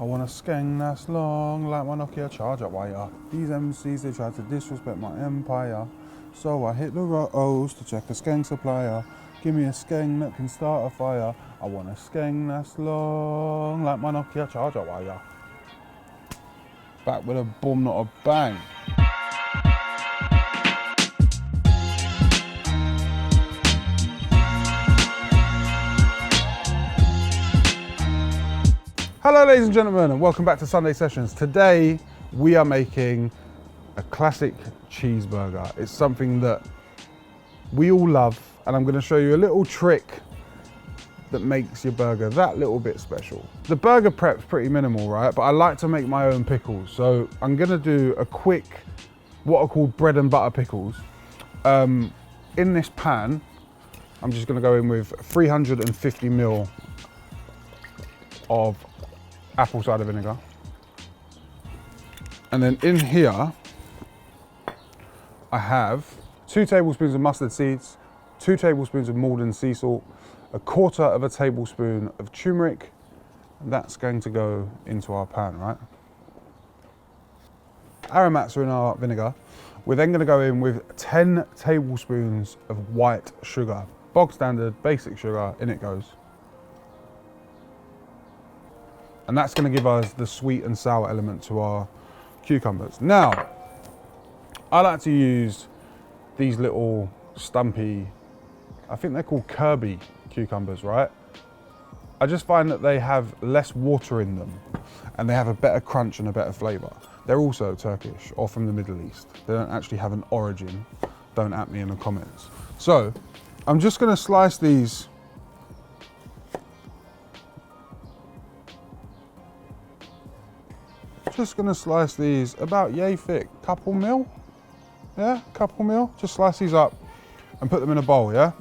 I want a skeng that's long like my Nokia charger wire. These MCs, they try to disrespect my empire. So I hit the rotos to check a skeng supplier. Give me a skeng that can start a fire. I want a skeng that's long like my Nokia charger wire. Back with a boom, not a bang. Hello ladies and gentlemen, and welcome back to Sunday Sessions. Today we are making a classic cheeseburger. It's something that we all love, and I'm going to show you a little trick that makes your burger that little bit special. The burger prep's pretty minimal, right? But I like to make my own pickles. So I'm going to do a quick, what are called bread and butter pickles. In this pan, I'm just going to go in with 350 ml of apple cider vinegar. And then in here, I have 2 tablespoons of mustard seeds, 2 tablespoons of Maldon sea salt, 1/4 of a tablespoon of turmeric, and that's going to go into our pan, right? Aromats are in our vinegar. We're then going to go in with 10 tablespoons of white sugar. Bog standard, basic sugar, in it goes. And that's going to give us the sweet and sour element to our cucumbers. Now, I like to use these little stumpy, I think they're called Kirby cucumbers, right? I just find that they have less water in them and they have a better crunch and a better flavor. They're also Turkish or from the Middle East. They don't actually have an origin. Don't at me in the comments. So I'm just going to slice these . Just gonna slice these about yay thick, couple mil, yeah, couple mil. Just slice these up and put them in a bowl, yeah?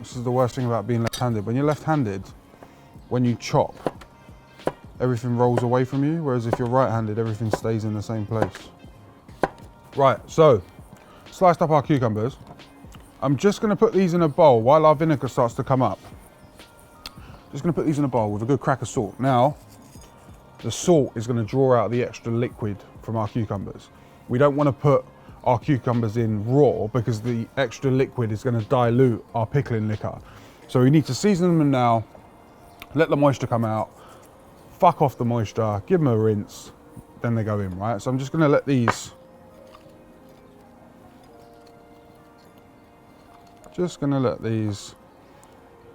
This is the worst thing about being left-handed. When you're left-handed, when you chop, everything rolls away from you, whereas if you're right-handed, everything stays in the same place. Right, so, sliced up our cucumbers. I'm just gonna put these in a bowl while our vinegar starts to come up. Just going to put these in a bowl with a good crack of salt. Now, the salt is going to draw out the extra liquid from our cucumbers. We don't want to put our cucumbers in raw because the extra liquid is going to dilute our pickling liquor. So we need to season them now, let the moisture come out, fuck off the moisture, give them a rinse, then they go in, right? So I'm just going to let these,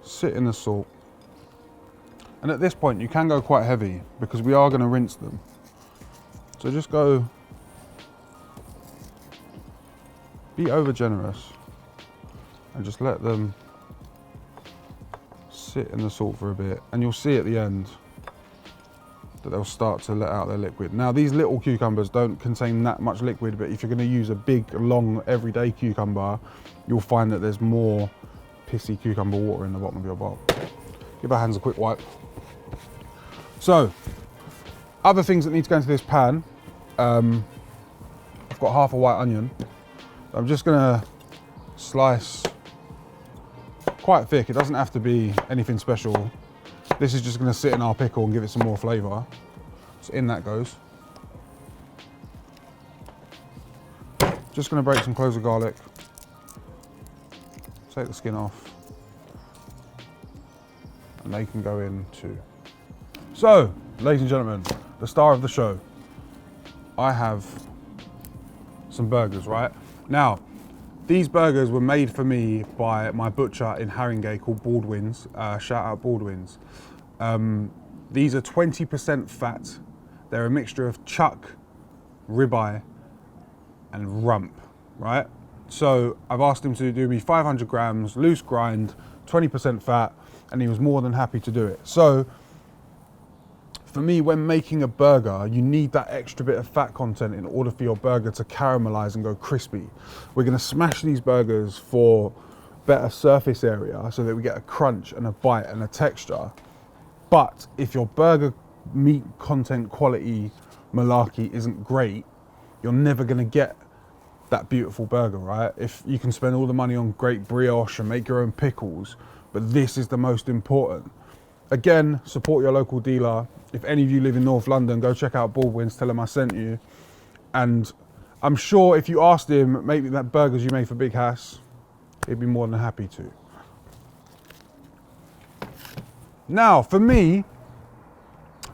sit in the salt. And at this point, you can go quite heavy because we are going to rinse them. So just go, be over generous and just let them sit in the salt for a bit. And you'll see at the end that they'll start to let out their liquid. Now, these little cucumbers don't contain that much liquid, but if you're going to use a big, long, everyday cucumber, you'll find that there's more pissy cucumber water in the bottom of your bowl. Give our hands a quick wipe. So, other things that need to go into this pan, I've got half a white onion. I'm just gonna slice quite thick. It doesn't have to be anything special. This is just gonna sit in our pickle and give it some more flavor. So in that goes. Just gonna break some cloves of garlic. Take the skin off. And they can go in too. So, ladies and gentlemen, the star of the show. I have some burgers, right? Now, these burgers were made for me by my butcher in Haringey called Baldwin's. Shout out Baldwin's. These are 20% fat. They're a mixture of chuck, ribeye, and rump, right? So I've asked him to do me 500 grams, loose grind, 20% fat, and he was more than happy to do it. So, for me, when making a burger, you need that extra bit of fat content in order for your burger to caramelize and go crispy. We're gonna smash these burgers for better surface area so that we get a crunch and a bite and a texture. But if your burger meat content quality malarkey isn't great, you're never gonna get that beautiful burger, right? If you can spend all the money on great brioche and make your own pickles, but this is the most important. Again, support your local dealer. If any of you live in North London, go check out Baldwin's, tell him I sent you. And I'm sure if you asked him, maybe that burgers you made for Big Hass, he'd be more than happy to. Now, for me,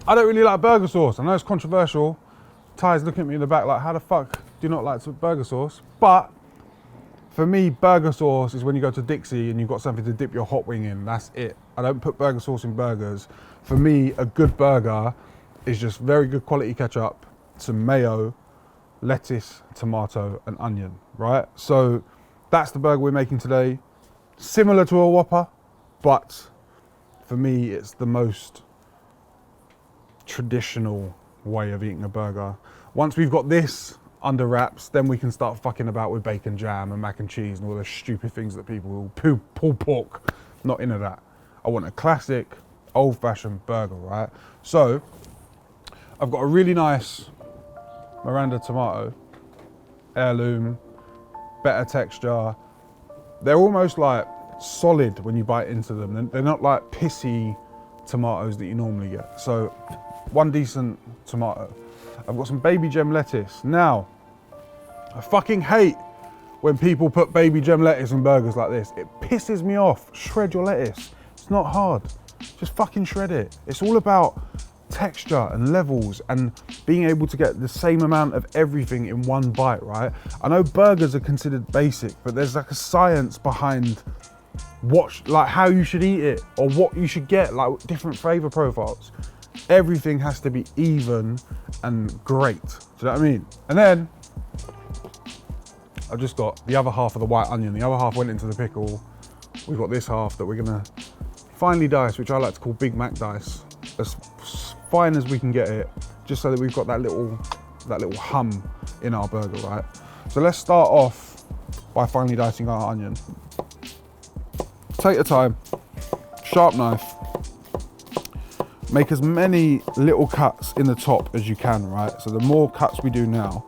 I don't really like burger sauce. I know it's controversial. Ty's looking at me in the back like, how the fuck do you not like burger sauce? But for me, burger sauce is when you go to Dixie and you've got something to dip your hot wing in. That's it. I don't put burger sauce in burgers. For me, a good burger is just very good quality ketchup, some mayo, lettuce, tomato, and onion, right? So that's the burger we're making today. Similar to a Whopper, but for me, it's the most traditional way of eating a burger. Once we've got this under wraps, then we can start fucking about with bacon jam and mac and cheese and all those stupid things that people will pulled pork. Not into that. I want a classic, old-fashioned burger, right? So I've got a really nice Miranda tomato, heirloom, better texture. They're almost like solid when you bite into them. They're not like pissy tomatoes that you normally get. So one decent tomato. I've got some baby gem lettuce. Now, I fucking hate when people put baby gem lettuce in burgers like this. It pisses me off. Shred your lettuce. It's not hard. Just fucking shred it. It's all about texture and levels and being able to get the same amount of everything in one bite, right? I know burgers are considered basic, but there's like a science behind like how you should eat it or what you should get, like different flavor profiles. Everything has to be even and great. Do you know what I mean? And then I've just got the other half of the white onion. The other half went into the pickle. We've got this half that we're gonna finely dice, which I like to call Big Mac dice, as fine as we can get it, just so that we've got that little hum in our burger, right? So let's start off by finely dicing our onion. Take your time, sharp knife. Make as many little cuts in the top as you can, right? So the more cuts we do now,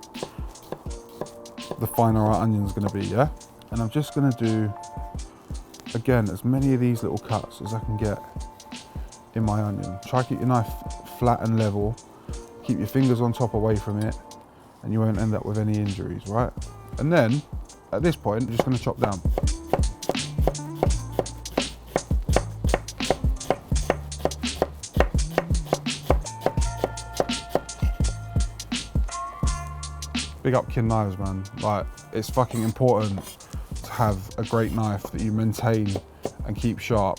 the finer our onion's gonna be, yeah? And I'm just gonna do, again, as many of these little cuts as I can get in my onion. Try to keep your knife flat and level. Keep your fingers on top away from it, and you won't end up with any injuries, right? And then, at this point, I'm just gonna chop down. Big up Kin knives, man. Like, it's fucking important to have a great knife that you maintain and keep sharp.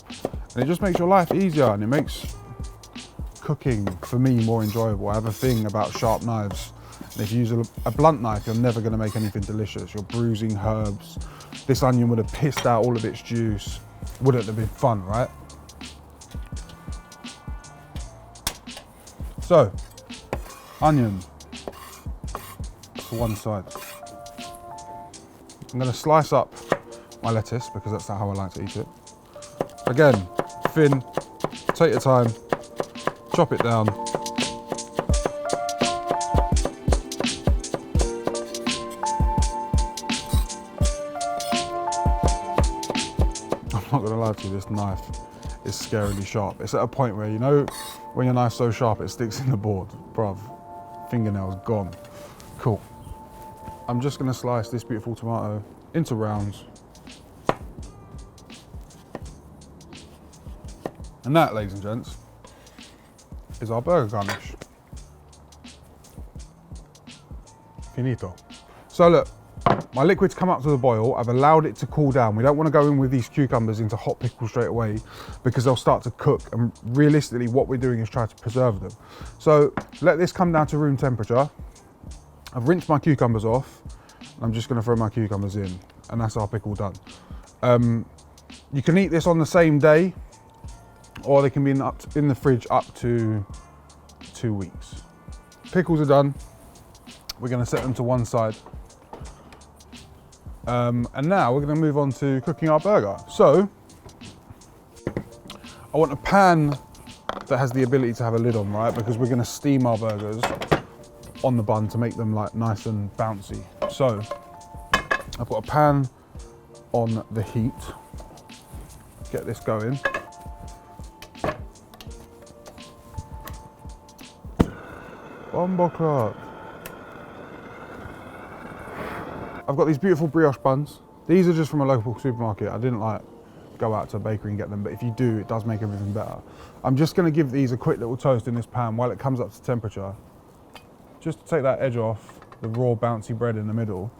And it just makes your life easier, and it makes cooking, for me, more enjoyable. I have a thing about sharp knives. And if you use a blunt knife, you're never gonna make anything delicious. You're bruising herbs. This onion would have pissed out all of its juice. Wouldn't have been fun, right? So, onion to one side. I'm gonna slice up my lettuce because that's how I like to eat it. Again, thin, take your time, chop it down. I'm not gonna lie to you, this knife is scarily sharp. It's at a point where, you know, when your knife's so sharp it sticks in the board. Bruv, fingernail's gone. Cool. I'm just gonna slice this beautiful tomato into rounds. And that, ladies and gents, is our burger garnish. Finito. So look, my liquid's come up to the boil. I've allowed it to cool down. We don't want to go in with these cucumbers into hot pickle straight away because they'll start to cook. And realistically, what we're doing is try to preserve them. So let this come down to room temperature. I've rinsed my cucumbers off. And I'm just going to throw my cucumbers in, and that's our pickle done. You can eat this on the same day, or they can be in the fridge up to 2 weeks. Pickles are done. We're going to set them to one side. And now we're going to move on to cooking our burger. So I want a pan that has the ability to have a lid on, right? Because we're going to steam our burgers on the bun to make them like nice and bouncy. So I've got a pan on the heat. Get this going. Bumbleclot. I've got these beautiful brioche buns. These are just from a local supermarket. I didn't like go out to a bakery and get them, but if you do, it does make everything better. I'm just gonna give these a quick little toast in this pan while it comes up to temperature. Just to take that edge off the raw bouncy bread in the middle.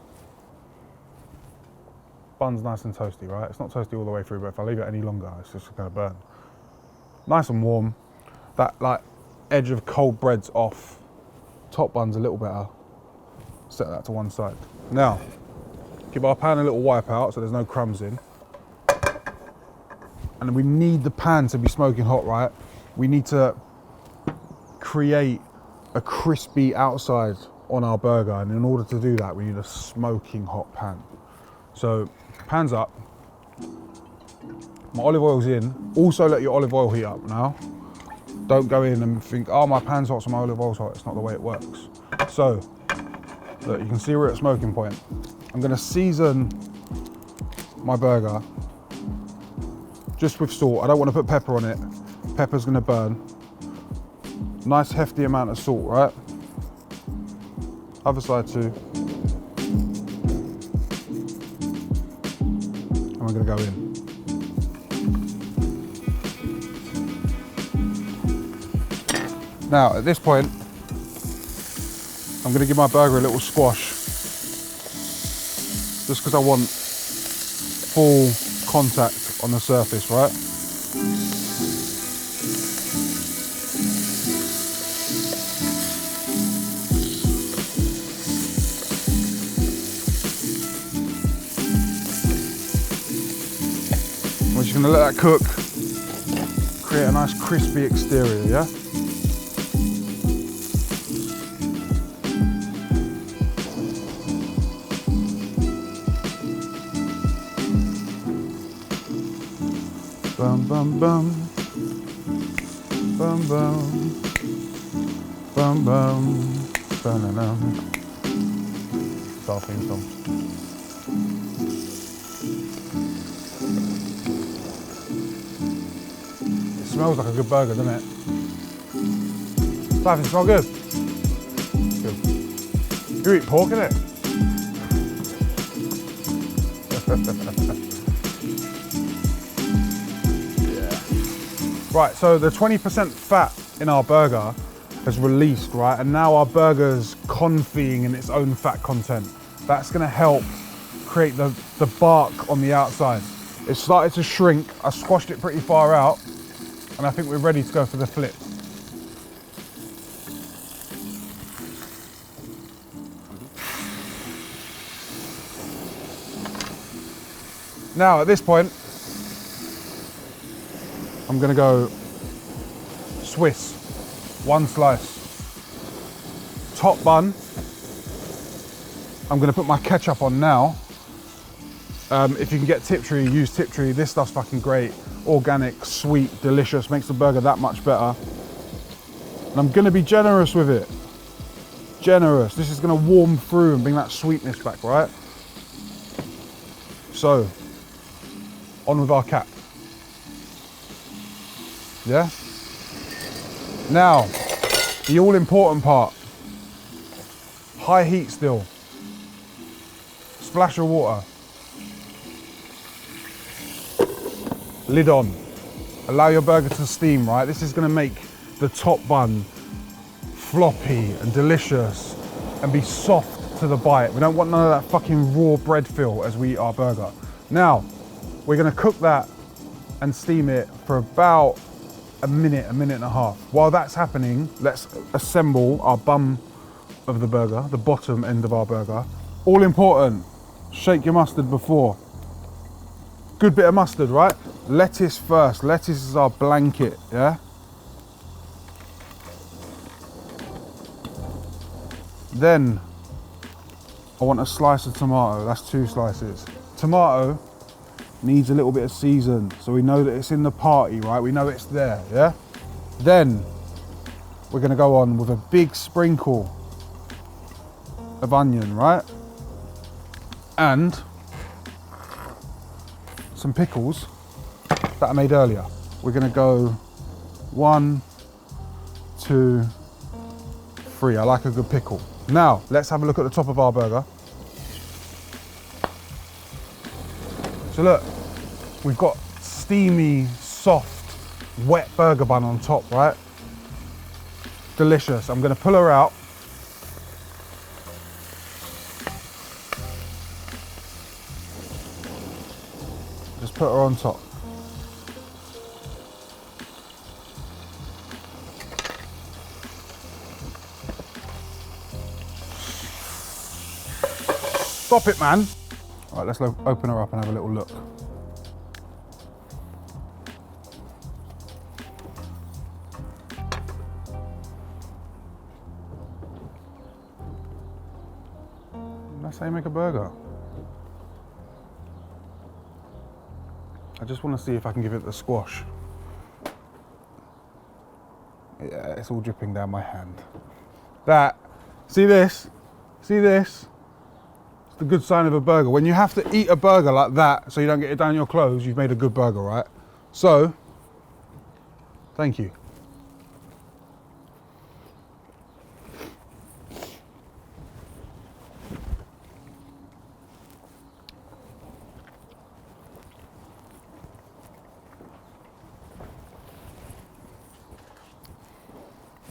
Bun's nice and toasty, right? It's not toasty all the way through, but if I leave it any longer, it's just gonna burn. Nice and warm. That like edge of cold bread's off. Top bun's a little better. Set that to one side. Now, give our pan a little wipe out so there's no crumbs in. And we need the pan to be smoking hot, right? We need to create a crispy outside on our burger, and in order to do that, we need a smoking hot pan. So, pan's up. My olive oil's in. Also let your olive oil heat up now. Don't go in and think, oh, my pan's hot, so my olive oil's hot. It's not the way it works. So, look, you can see we're at smoking point. I'm gonna season my burger just with salt. I don't want to put pepper on it. Pepper's gonna burn. Nice hefty amount of salt, right? Other side too. And we're gonna go in. Now, at this point, I'm gonna give my burger a little squash. Just because I want full contact on the surface, right? We're just gonna let that cook, create a nice crispy exterior, yeah? Bum bum bum, bum bum, bum bum, ba-na-dum. It's our theme song. It smells like a good burger, doesn't it? Does it smell good? Good. You eat pork, innit? Right, so the 20% fat in our burger has released, right? And now our burger's confying in its own fat content. That's gonna help create the bark on the outside. It started to shrink. I squashed it pretty far out, and I think we're ready to go for the flip. Now, at this point, I'm gonna go Swiss, one slice. Top bun, I'm gonna put my ketchup on now. If you can get Tiptree, use Tiptree. This stuff's fucking great. Organic, sweet, delicious, makes the burger that much better. And I'm gonna be generous with it. Generous, this is gonna warm through and bring that sweetness back, right? So, on with our cap. Yeah? Now, the all important part. High heat still. Splash of water. Lid on. Allow your burger to steam, right? This is gonna make the top bun floppy and delicious and be soft to the bite. We don't want none of that fucking raw bread feel as we eat our burger. Now, we're gonna cook that and steam it for about a minute and a half. While that's happening, let's assemble our bum of the burger, the bottom end of our burger. All important, shake your mustard before. Good bit of mustard, right? Lettuce first. Lettuce is our blanket, yeah? Then, I want a slice of tomato. That's 2 slices. Tomato needs a little bit of season, so we know that it's in the party, right? We know it's there, yeah? Then, we're gonna go on with a big sprinkle of onion, right? And some pickles that I made earlier. We're gonna go 1, 2, free. I like a good pickle. Now, let's have a look at the top of our burger. So look, we've got steamy, soft, wet burger bun on top, right? Delicious. I'm gonna pull her out. Just put her on top. Stop it, man. All right, let's open her up and have a little look. That's how you make a burger. I just want to see if I can give it the squash. Yeah, it's all dripping down my hand. See this? See this? It's the good sign of a burger. When you have to eat a burger like that so you don't get it down your clothes, you've made a good burger, right? So, thank you.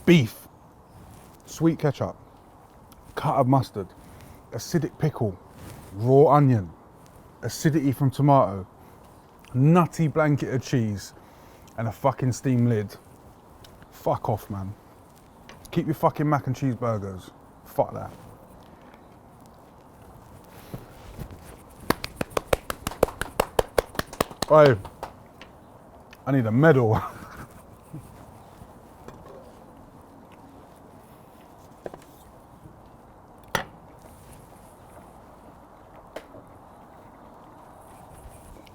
Beef, sweet ketchup, cut of mustard, acidic pickle, raw onion, acidity from tomato, nutty blanket of cheese, and a fucking steam lid. Fuck off, man. Keep your fucking mac and cheese burgers. Fuck that. Oi, I need a medal.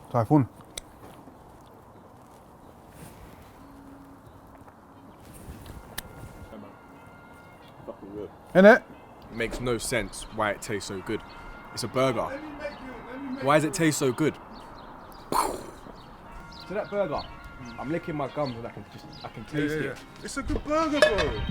Typhoon. Fucking good. Innit? It makes no sense why it tastes so good. It's a burger. Why does it taste so good? So that burger, I'm licking my gums and I can taste it. It's a good burger, bro.